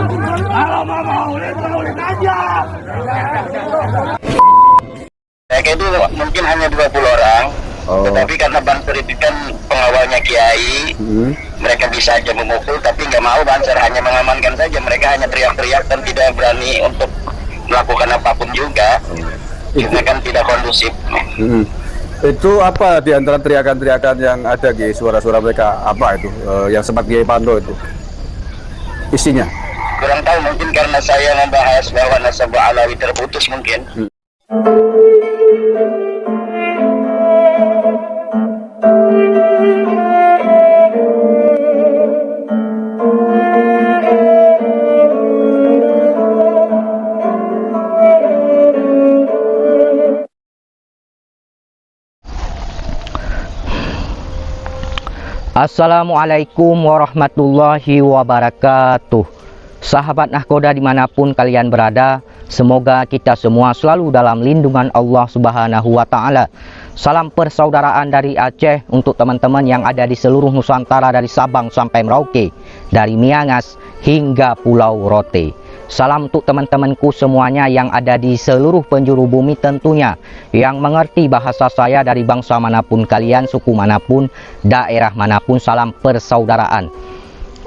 Kalau maulid aja. Mereka itu mungkin hanya 20 orang, tetapi karena Banser itu kan pengawalnya Kiai, mereka bisa aja memukul, tapi nggak mau Banser, hanya mengamankan saja. Mereka hanya teriak-teriak dan tidak berani untuk melakukan apapun juga, karena kan tidak kondusif. Itu apa di antara teriakan-teriakan yang ada, Ki? Suara-suara mereka apa itu? Yang sempat Kiai pantau itu isinya? Kurang tahu, mungkin karena saya membahas bahwa nasabah Alawi terputus mungkin. Assalamualaikum warahmatullahi wabarakatuh. Sahabat Nahkoda dimanapun kalian berada, semoga kita semua selalu dalam lindungan Allah Subhanahu wa Ta'ala. Salam persaudaraan dari Aceh untuk teman-teman yang ada di seluruh Nusantara, dari Sabang sampai Merauke, dari Miangas hingga Pulau Rote. Salam untuk teman-temanku semuanya yang ada di seluruh penjuru bumi tentunya, yang mengerti bahasa saya dari bangsa manapun kalian, suku manapun, daerah manapun. Salam persaudaraan.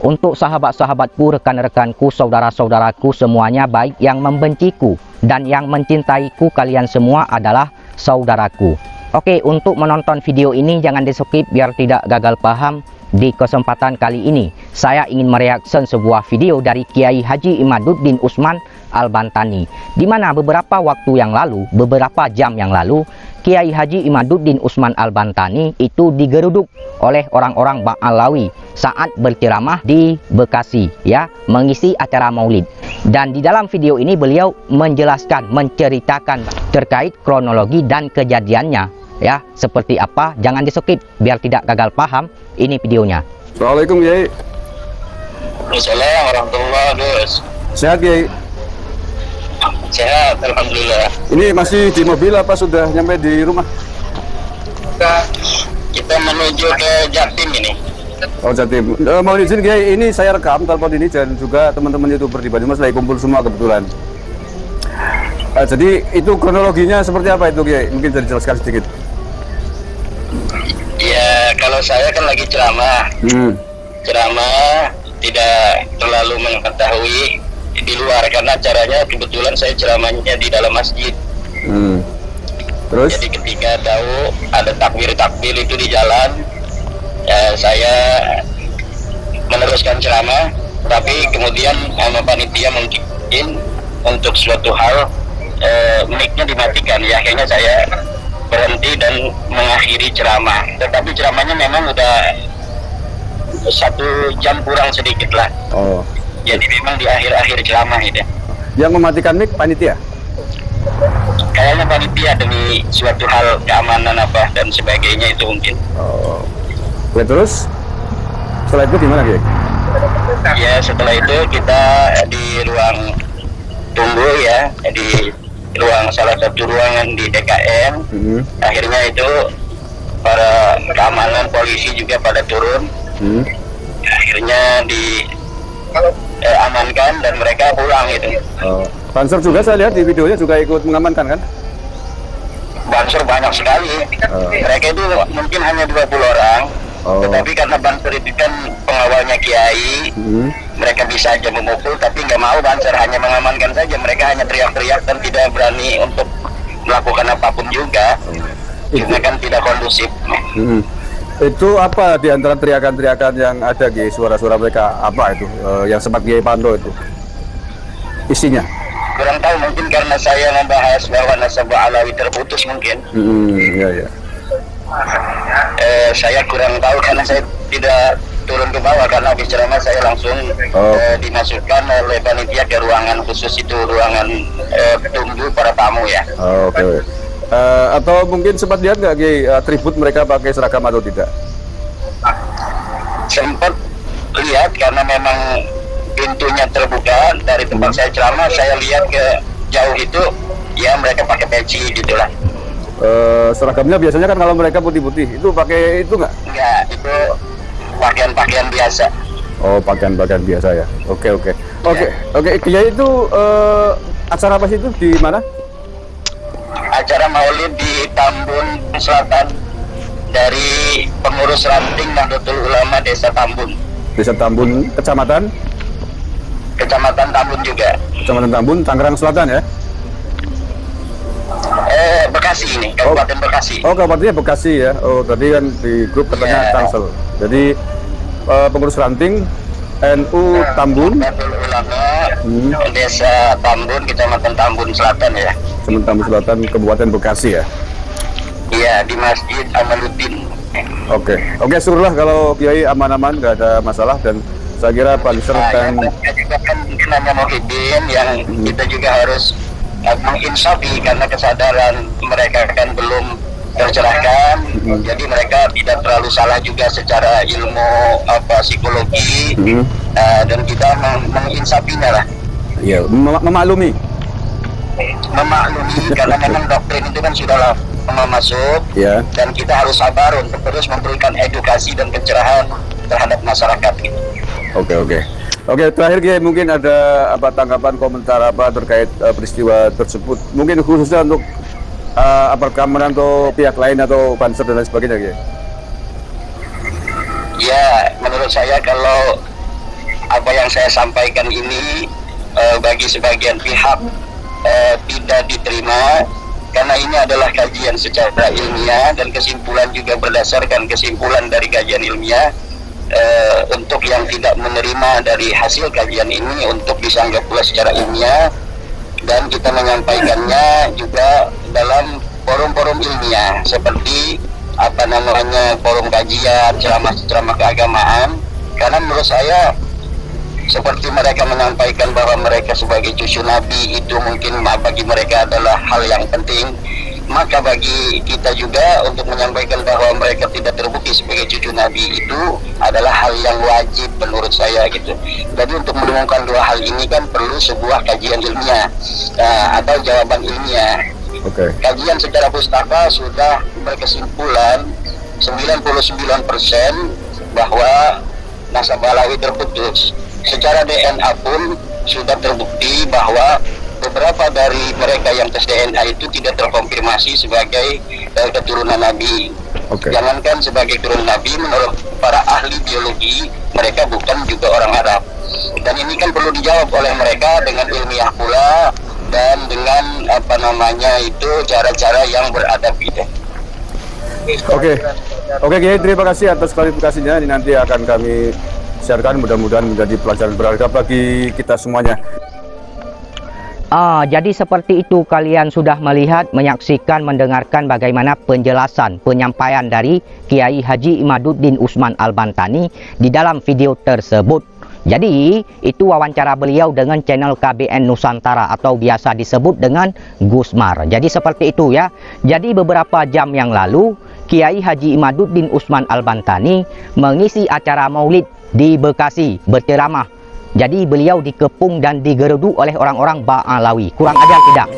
Untuk sahabat-sahabatku, rekan-rekanku, saudara-saudaraku semuanya, baik yang membenciku dan yang mencintaiku, kalian semua adalah saudaraku. Oke, untuk menonton video ini jangan di-skip biar tidak gagal paham. Di kesempatan kali ini saya ingin mereaksi sebuah video dari Kiai Haji Imaduddin Usman Al-Bantani, di mana beberapa waktu yang lalu, beberapa jam yang lalu, Kiai Haji Imaduddin Usman Al-Bantani itu digeruduk oleh orang-orang Ba'alawi saat berceramah di Bekasi, ya, mengisi acara Maulid. Dan di dalam video ini beliau menjelaskan, menceritakan terkait kronologi dan kejadiannya, ya, seperti apa. Jangan di-skip biar tidak gagal paham. Ini videonya. Assalamualaikum, Kiai. Assalamualaikum warahmatullahi wabarakatuh. Sehat, Kiai? Sehat, alhamdulillah. Ini masih di mobil apa sudah nyampe di rumah? Kita menuju ke Jatim ini. Oh, Jatim. Mohon izin, Kiai, ini saya rekam telepon ini dan juga teman-teman YouTuber di Banyumas lagi kumpul semua kebetulan. Jadi itu kronologinya seperti apa itu, Kiai? Mungkin bisa dijelaskan sedikit. Ya, kalau saya kan lagi ceramah. Ceramah tidak terlalu mengetahui di luar, karena acaranya kebetulan saya ceramahnya di dalam masjid. Terus? Jadi ketika tahu ada takbir-takbir itu di jalan, ya, saya meneruskan ceramah, tapi kemudian sama panitia mungkin untuk suatu hal mic-nya dimatikan, ya akhirnya saya berhenti dan mengakhiri ceramah. Tetapi ceramahnya memang udah 1 jam kurang sedikit lah. Jadi memang di akhir-akhir ceramah itu. Yang mematikan mic panitia? Kayaknya panitia demi suatu hal keamanan apa dan sebagainya itu mungkin. Oke, terus setelah itu gimana, Kiai? Ya, setelah itu kita di ruang tunggu, ya, di ruang, salah satu ruangan di DKM. Akhirnya itu para keamanan, polisi juga pada turun. Akhirnya diamankan dan mereka pulang itu. Banser juga saya lihat di videonya juga ikut mengamankan, kan? Banser banyak sekali. Mereka itu mungkin hanya 20 orang, tetapi karena Banser itu kan pengawalnya Kiai, mereka bisa aja memukul, tapi nggak mau Banser, hanya mengamankan saja. Mereka hanya teriak-teriak dan tidak berani untuk melakukan apapun juga, karena kan tidak kondusif. Itu apa di antara teriakan-teriakan yang ada, Ki? Suara-suara mereka apa itu? Yang sempat Kiai pantau itu isinya? Kurang tahu, mungkin karena saya membahas bahwa nasabah Alawi terputus mungkin. Iya. Saya kurang tahu karena saya tidak turun ke bawah, karena habis ceramah saya langsung dimasukkan oleh panitia ke ruangan khusus itu, ruangan tunggu para tamu, ya. Oke. Atau mungkin sempat lihat nggak, Kiai, atribut mereka pakai seragam atau tidak? Sempat lihat karena memang pintunya terbuka dari tempat saya ceramah. Saya lihat ke jauh itu, ya mereka pakai peci gitulah. Seragamnya biasanya kan kalau mereka putih-putih itu pakai itu nggak? Enggak, itu pakaian-pakaian biasa. Oh, pakaian-pakaian biasa, ya. Oke. Oke, Kiai itu acara apa sih itu di mana? Acara maulid di Tambun Selatan dari pengurus ranting Nahdlatul Ulama Desa Tambun. Desa Tambun, Kecamatan Tambun juga. Kecamatan Tambun, Tangerang Selatan ya? Bekasi ini, Kabupaten Bekasi. Oh, kabupatennya Bekasi ya. Oh, tadi kan di grup katanya Tangsel. Jadi pengurus ranting NU Tambun, Nahdlatul Ulama Desa Tambun, Kecamatan Tambun Selatan ya. Kecamatan Tambun Selatan, Kabupaten Bekasi ya. Iya, di Masjid Amaluddin. Oke, syukurlah kalau Kiai aman-aman, nggak ada masalah, dan saya kira Pak Lister dan juga kan namanya Muhyiddin yang kita juga harus menginsafi karena kesadaran mereka kan belum tercerahkan, jadi mereka tidak terlalu salah juga secara ilmu psikologi, dan kita menginsafinya lah. ya memaklumi. Karena memang doktrin itu kan sudah lama masuk, Ya. dan kita harus sabar untuk terus memberikan edukasi dan pencerahan terhadap masyarakat gitu. Oke, terakhir Kiai, mungkin ada apa tanggapan, komentar apa terkait peristiwa tersebut, mungkin khususnya untuk aparat keamanan atau pihak lain atau banser dan lain sebagainya, Kiai? Ya, menurut saya kalau apa yang saya sampaikan ini bagi sebagian pihak tidak diterima, karena ini adalah kajian secara ilmiah dan kesimpulan juga berdasarkan kesimpulan dari kajian ilmiah. Untuk yang tidak menerima dari hasil kajian ini untuk disanggah pula secara ilmiah, dan kita menyampaikannya juga dalam forum-forum ilmiah seperti forum kajian, ceramah keagamaan, karena menurut saya seperti mereka menyampaikan bahwa mereka sebagai cucu Nabi itu mungkin bagi mereka adalah hal yang penting, maka bagi kita juga untuk menyampaikan bahwa mereka tidak terbukti sebagai cucu Nabi itu adalah hal yang wajib menurut saya gitu. Jadi untuk menemukan dua hal ini kan perlu sebuah kajian ilmiah atau jawaban ilmiah. Kajian secara pustaka sudah berkesimpulan 99% bahwa nasab Alawi terputus. Secara DNA pun sudah terbukti bahwa beberapa dari mereka yang tes DNA itu tidak terkonfirmasi sebagai keturunan Nabi. Jangankan sebagai keturunan Nabi, menurut para ahli biologi mereka bukan juga orang Arab. Dan ini kan perlu dijawab oleh mereka dengan ilmiah pula dan dengan cara-cara yang beradab gitu. Oke, Kiai, terima kasih atas klarifikasinya. Ini nanti akan kami sharekan, mudah-mudahan menjadi pelajaran berharga bagi kita semuanya. Jadi seperti itu, kalian sudah melihat, menyaksikan, mendengarkan bagaimana penjelasan, penyampaian dari Kiai Haji Imaduddin Usman Al-Bantani di dalam video tersebut. Jadi itu wawancara beliau dengan channel KBN Nusantara atau biasa disebut dengan Gusmar. Jadi seperti itu ya. Jadi beberapa jam yang lalu Kiai Haji Imaduddin Usman Al-Bantani mengisi acara maulid di Bekasi, berceramah. Jadi beliau dikepung dan digeruduk oleh orang-orang Ba'alawi. Kurang ajar tidak?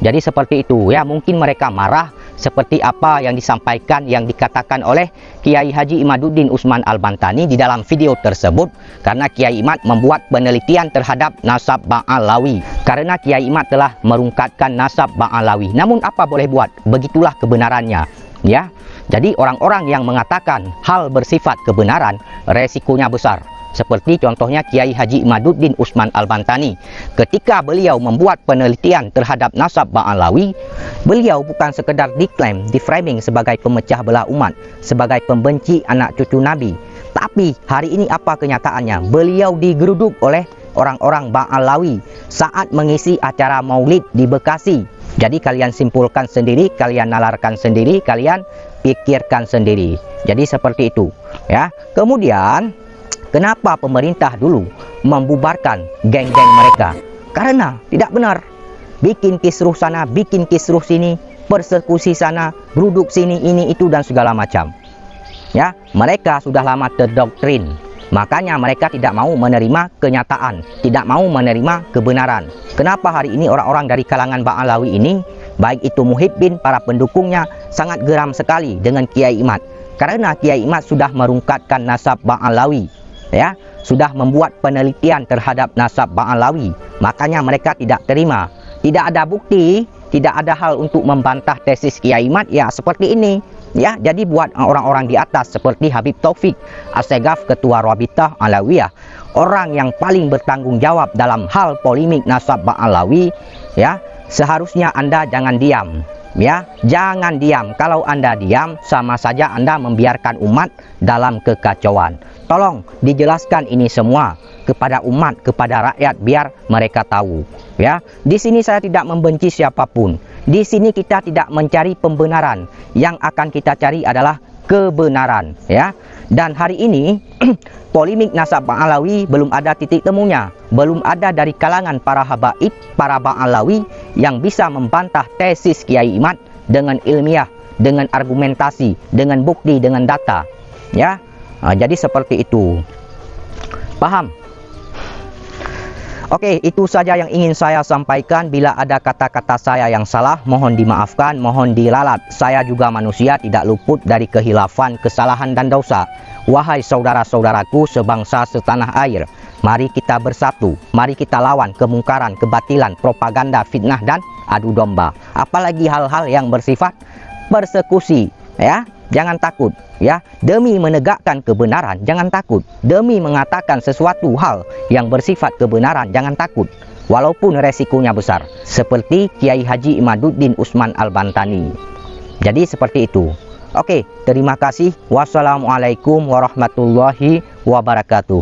Jadi seperti itu ya, mungkin mereka marah seperti apa yang disampaikan, yang dikatakan oleh Kiai Haji Imaduddin Usman Al-Bantani di dalam video tersebut, karena Kiai Imad membuat penelitian terhadap nasab Ba'alawi, karena Kiai Imad telah merungkatkan nasab Ba'alawi. Namun apa boleh buat, begitulah kebenarannya ya. Jadi orang-orang yang mengatakan hal bersifat kebenaran resikonya besar. Seperti contohnya Kiai Haji Imaduddin Usman Al-Bantani. Ketika beliau membuat penelitian terhadap nasab Ba'alawi, beliau bukan sekedar diklaim, diframing sebagai pemecah belah umat, sebagai pembenci anak cucu Nabi. Tapi hari ini apa kenyataannya? Beliau digeruduk oleh orang-orang Ba'alawi saat mengisi acara maulid di Bekasi. Jadi kalian simpulkan sendiri, kalian nalarkan sendiri, kalian pikirkan sendiri. Jadi seperti itu ya. Kemudian kenapa pemerintah dulu membubarkan geng-geng mereka? Karena tidak benar. Bikin kisruh sana, bikin kisruh sini, persekusi sana, geruduk sini, ini, itu, dan segala macam. Ya, mereka sudah lama terdoktrin. Makanya mereka tidak mau menerima kenyataan, tidak mau menerima kebenaran. Kenapa hari ini orang-orang dari kalangan Ba'alawi ini, baik itu Muhyiddin, para pendukungnya, sangat geram sekali dengan Kiai Imad? Karena Kiai Imad sudah merungkatkan nasab Ba'alawi. ya, sudah membuat penelitian terhadap nasab Ba'alawi. Makanya mereka tidak terima. Tidak ada bukti, tidak ada hal untuk membantah tesis Kiai Imad, ya seperti ini. Ya, jadi buat orang-orang di atas seperti Habib Taufik Assegaf, Ketua Rabitah Alawiyah, orang yang paling bertanggung jawab dalam hal polemik nasab Ba'alawi, ya, seharusnya Anda jangan diam. Ya, jangan diam. Kalau Anda diam, sama saja Anda membiarkan umat dalam kekacauan. Tolong dijelaskan ini semua kepada umat, kepada rakyat, biar mereka tahu. Ya, di sini saya tidak membenci siapapun. Di sini kita tidak mencari pembenaran. Yang akan kita cari adalah kebenaran. Ya, dan hari ini polemik nasab Ba'alawi belum ada titik temunya. Belum ada dari kalangan para habaib, para Ba'alawi yang bisa membantah tesis Kiai Imad dengan ilmiah, dengan argumentasi, dengan bukti, dengan data. Ya, jadi seperti itu. Paham? Oke, itu saja yang ingin saya sampaikan. Bila ada kata-kata saya yang salah, mohon dimaafkan, mohon diralat. Saya juga manusia, tidak luput dari kehilafan, kesalahan dan dosa. Wahai saudara-saudaraku sebangsa setanah air, mari kita bersatu, mari kita lawan kemungkaran, kebatilan, propaganda, fitnah dan adu domba. Apalagi hal-hal yang bersifat persekusi, ya. Jangan takut, ya. Demi menegakkan kebenaran, jangan takut. Demi mengatakan sesuatu hal yang bersifat kebenaran, jangan takut. Walaupun resikonya besar. Seperti Kiai Haji Imaduddin Usman Al-Bantani. Jadi seperti itu. Oke, terima kasih. Wassalamualaikum warahmatullahi wabarakatuh.